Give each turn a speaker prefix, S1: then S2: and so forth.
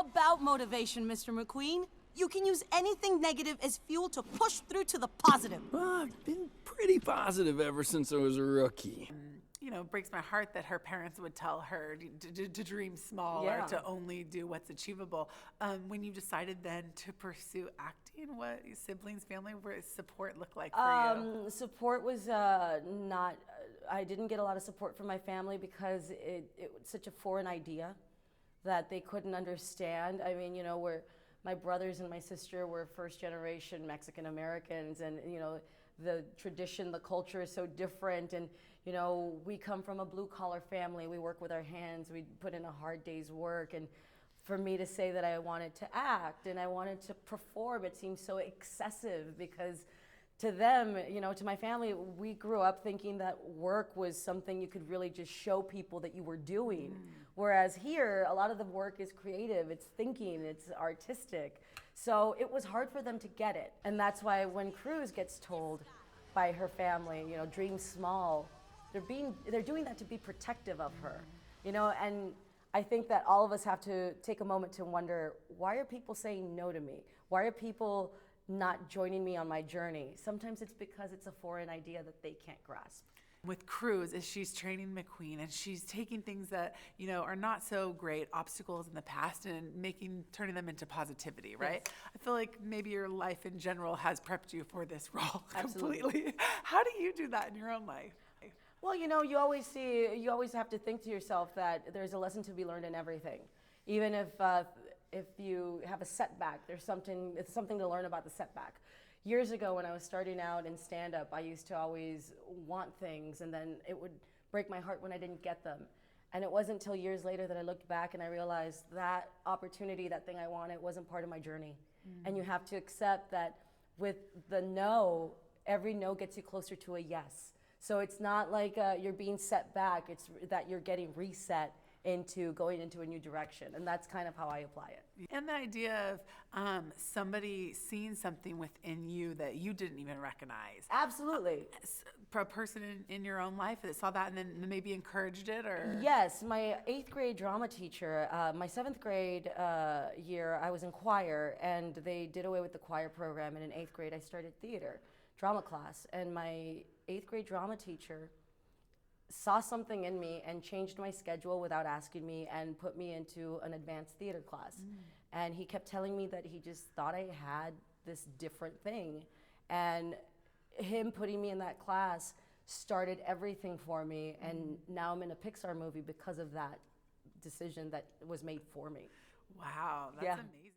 S1: all about motivation, Mr. McQueen. You can use anything negative as fuel to push through to the positive.
S2: Well, I've been pretty positive ever since I was a rookie.
S3: You know, it breaks my heart that her parents would tell her to dream small or to only do what's achievable. When you decided then to pursue acting, what siblings, family, what support look like for you?
S4: Support was not, I didn't get a lot of support from my family because it was such a foreign idea that they couldn't understand. I mean, you know, my brothers and my sister were first generation Mexican Americans, and you know, the tradition, the culture is so different, and you know, we come from a blue collar family. We work with our hands. We put in a hard day's work, and for me to say that I wanted to act and I wanted to perform, it seemed so excessive because to them, you know, to my family, we grew up thinking that work was something you could really just show people that you were doing. Whereas here, a lot of the work is creative, it's thinking, it's artistic. So it was hard for them to get it. And that's why when Cruz gets told by her family, you know, dream small, they're doing that to be protective of her, you know, and I think that all of us have to take a moment to wonder, why are people saying no to me? Why are people not joining me on my journey? Sometimes it's because it's a foreign idea that they can't grasp.
S3: With Cruz, as she's training McQueen and she's taking things that, you know, are not so great, obstacles in the past, and turning them into positivity, right? Yes. I feel like maybe your life in general has prepped you for this role completely. How do you do that in your own life?
S4: Well, you know, you always have to think to yourself that there's a lesson to be learned in everything. Even if you have a setback, it's something to learn about the setback. Years ago when I was starting out in stand-up, I used to always want things, and then it would break my heart when I didn't get them. And it wasn't until years later that I looked back and I realized that opportunity, that thing I wanted, wasn't part of my journey. And you have to accept that with the no, every no gets you closer to a yes. So it's not like you're being set back, it's that you're getting reset into going into a new direction. And that's kind of how I apply it.
S3: And the idea of somebody seeing something within you that you didn't even recognize.
S4: Absolutely.
S3: A person in your own life that saw that and then maybe encouraged it, or?
S4: Yes, my 8th grade drama teacher, my 7th grade year, I was in choir, and they did away with the choir program, and in 8th grade I started theater, drama class, and my 8th grade drama teacher saw something in me and changed my schedule without asking me and put me into an advanced theater class. And he kept telling me that he just thought I had this different thing. And him putting me in that class started everything for me. And now I'm in a Pixar movie because of that decision that was made for me.
S3: Wow, that's amazing.